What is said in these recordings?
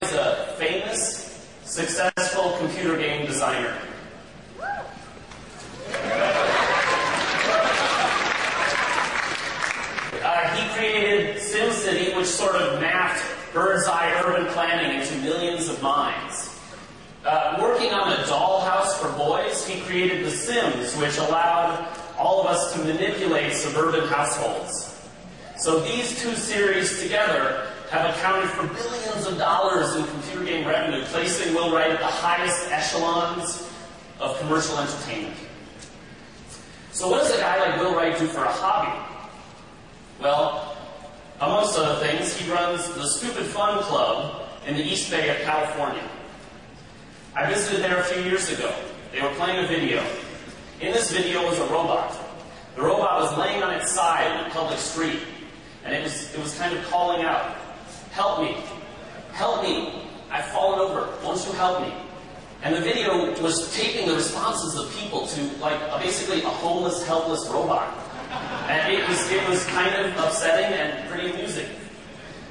Is a famous, successful computer game designer. He created SimCity, which sort of mapped bird's-eye urban planning into millions of minds. Working on a dollhouse for boys, he created The Sims, which allowed all of us to manipulate suburban households. So these two series together have accounted for billions of dollars in computer game revenue, placing Will Wright at the highest echelons of commercial entertainment. So what does a guy like Will Wright do for a hobby? Well, amongst other things, he runs the Stupid Fun Club in the East Bay of California. I visited there a few years ago. They were playing a video. In this video was a robot. The robot was laying on its side in a public street, and it was kind of calling out, "Help me! Help me! I've fallen over. Won't you help me?" And the video was taping the responses of people to, like, basically a homeless, helpless robot. And it was kind of upsetting and pretty amusing.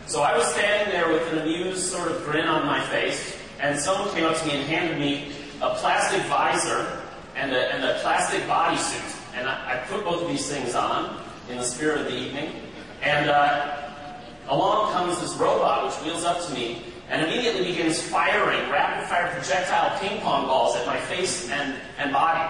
So I was standing there with an amused sort of grin on my face, and someone came up to me and handed me a plastic visor and a plastic bodysuit. And I put both of these things on in the spirit of the evening. And along comes this robot, which wheels up to me and immediately begins firing rapid-fire projectile ping-pong balls at my face and body.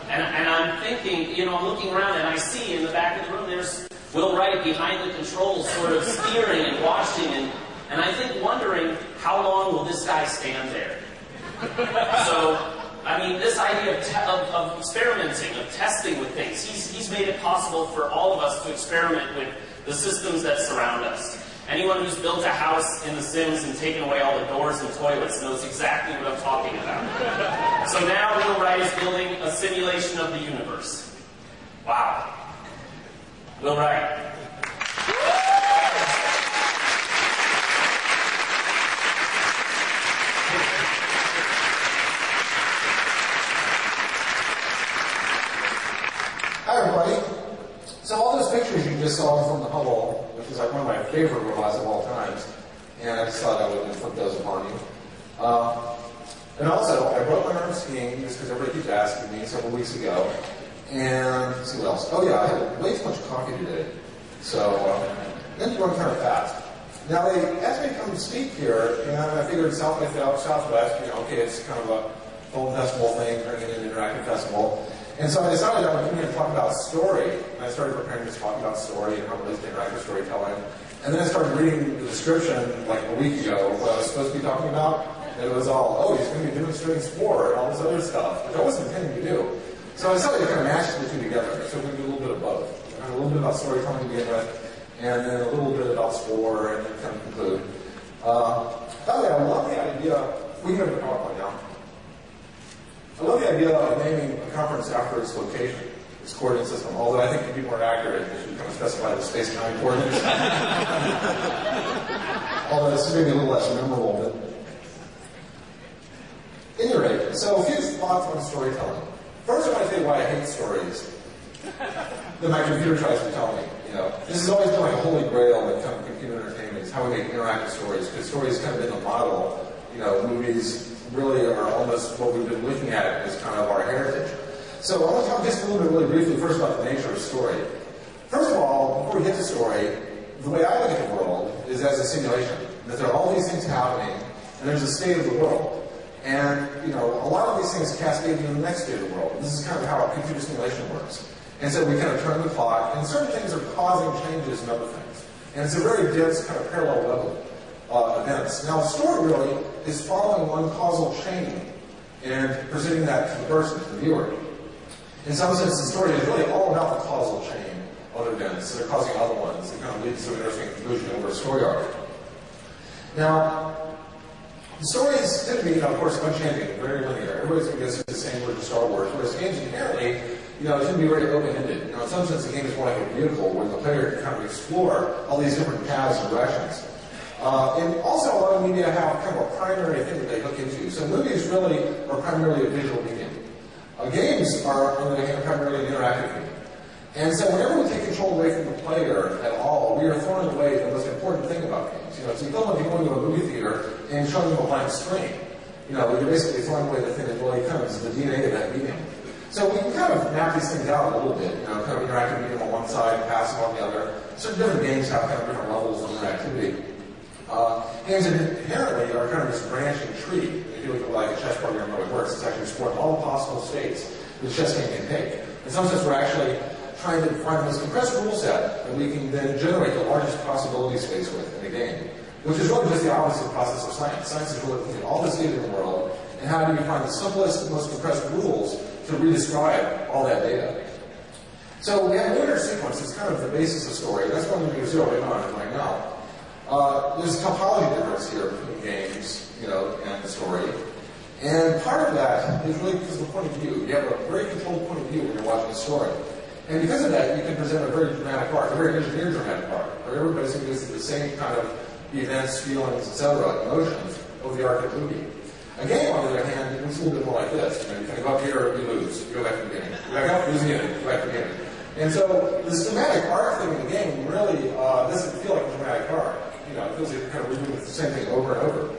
And I'm thinking, you know, I'm looking around and I see in the back of the room there's Will Wright behind the controls sort of steering and watching, and I think wondering, how long will this guy stand there? So, I mean, this idea of experimenting, of testing with things, he's made it possible for all of us to experiment with the systems that surround us. Anyone who's built a house in The Sims and taken away all the doors and toilets knows exactly what I'm talking about. So now Will Wright is building a simulation of the universe. Wow. Will Wright. Hi, everybody. So all those pictures you just saw from the Hubble, which is like one of my favorite robots of all times, and I just thought I would inflict those upon you. And also, I broke my arm skiing just because everybody keeps asking me several weeks ago. And let's see what else. Oh yeah, I had way too much coffee today. So then you run kind of fast. Now they asked me to come speak here, and I figured South by Southwest, you know, okay, it's kind of a film festival thing, turning into an interactive festival. And so I decided I was going to talk about story, and I started preparing to talk about story and how it relates to interactive storytelling. And then I started reading the description like a week ago, what I was supposed to be talking about, and it was all, oh, he's going to be demonstrating sport and all this other stuff, which I wasn't intending to do. So I decided to kind of mash the two together. So we're going to do a little bit of both. A little bit about storytelling to begin with, and then a little bit about sport, and then kind of conclude. By the way, I love the idea, we can go to the PowerPoint now. I love the idea of naming a conference after its location, its coordinate system, although I think it would be more accurate if you kind of specify the space-time coordinates. Although this is maybe a little less memorable, but at any rate, so a few thoughts on storytelling. First, I want to tell you why I hate stories that my computer tries to tell me. You know, this has always been like a holy grail when it comes to computer entertainment, is how we make interactive stories, because stories kind of been the model. You know, movies really are almost what we've been looking at as kind of our heritage. So I want to talk just a little bit really briefly first about the nature of story. First of all, before we get to story, the way I look at the world is as a simulation. That there are all these things happening, and there's a state of the world. And, you know, a lot of these things cascade into the next state of the world. This is kind of how a computer simulation works. And so we kind of turn the clock, and certain things are causing changes in other things. And it's a very dense kind of parallel web of events. Now, the story really is following one causal chain and presenting that to the person, to the viewer. In some sense, the story is really all about the causal chain of events. So they're causing other ones. It kind of leads to an interesting conclusion over a story arc. Now, the stories tend to be, you know, of course, unchanging, very linear. Everybody's going to go through the same word to Star Wars, whereas games inherently, you know, tend to be very open-ended. You know, in some sense, the game is more like a vehicle where the player can kind of explore all these different paths and directions. And also, a lot of media have kind of a primary thing that they hook into. So movies really are primarily a visual medium. Games are, on the other hand, primarily an interactive medium. And so whenever we take control away from the player at all, we are throwing away the most important thing about games. You know, it's equivalent to going to a movie theater and showing them a blank screen. You know, you're basically throwing away the thing that really comes, the DNA of that medium. So we can kind of map these things out a little bit, you know, kind of interactive medium on one side, passive on the other. Certain different games have kind of different levels of interactivity. Games inherently are kind of this branching tree. If you look at like a chess program, how it works, it's actually exploring all the possible states that the chess game can take. In some sense, we're actually trying to find the most compressed rule set that we can then generate the largest possibility space with in a game, which is really just the opposite process of science. Science is really looking at all this data in the world, and how do you find the simplest, most compressed rules to re-describe all that data. So we have a linear sequence that's kind of the basis of story. That's what I'm going to zero in on right now. There's a topology difference here between games, you know, and the story. And part of that is really because of the point of view. You have a very controlled point of view when you're watching a story. And because of that, you can present a very dramatic arc, a very engineered dramatic arc, where everybody's going to use the same kind of events, feelings, etc., emotions over the arc of the movie. A game, on the other hand, it's a little bit more like this. You know, you kind of go up here, you lose, you go back to the beginning. You back up, lose again, go back to the beginning. And so this dramatic arc thing in the game really doesn't feel like a dramatic arc. You know, it feels like you're kind of redoing the same thing over and over.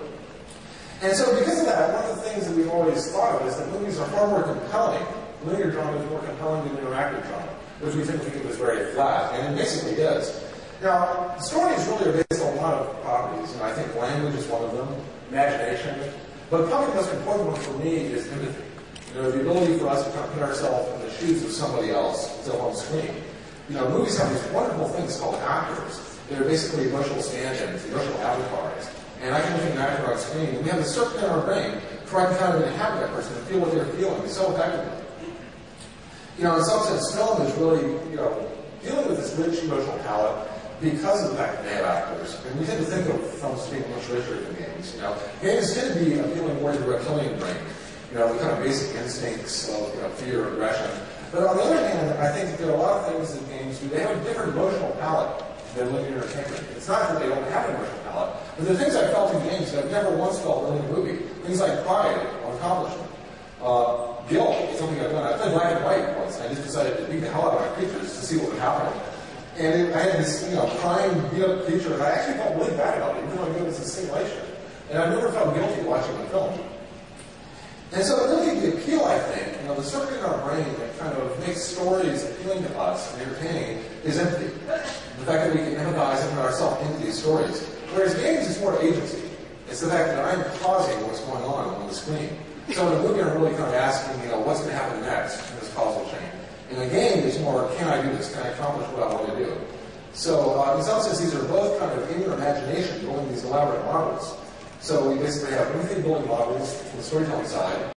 And so because of that, one of the things that we've always thought of is that movies are far more compelling. Linear drama is more compelling than interactive drama, which we tend to think of as very flat, and it basically is. Now, stories really are based on a lot of properties, and I think language is one of them, imagination, but probably the most important one for me is empathy. You know, the ability for us to kind of put ourselves in the shoes of somebody else that's up on the screen. You know, movies have these wonderful things called actors. They're basically emotional stand-ins, emotional avatars. And I can look at an actor on screen, and we have a circuit in our brain where I can kind of inhabit that person and feel what they're feeling so effectively. You know, in some sense, film is really, you know, dealing with this rich emotional palette because of the fact that they have actors. And we tend to think of films as being much richer than games. You know, games tend to be appealing more to the reptilian brain. You know, the kind of basic instincts of, you know, fear, aggression. But on the other hand, I think that there are a lot of things that games do. They have a different emotional palette than linear entertainment. It's not that they don't have an emotional palette, but the things I felt in games that I've never once felt in a movie. Things like pride or accomplishment. Guilt is something I've done. I played Black and White once, and I just decided to beat the hell out of my creatures to see what would happen. And I had this, you know, crying, beat-up creature, and I actually felt really bad about it, even though I knew it was a simulation. And I never felt guilty watching the film. And so really the appeal, I think, you know, the circuit in our brain that kind of makes stories appealing to us and entertaining is empathy. The fact that we can empathize and put ourselves into these stories. Whereas games is more agency. It's the fact that I'm causing what's going on the screen. So in a movie, I'm really kind of asking, you know, what's going to happen next in this causal chain. In a game, it's more, can I do this? Can I accomplish what I want to do? So in some sense, these are both kind of in your imagination, building these elaborate models. So we basically have everything building models from the storytelling side,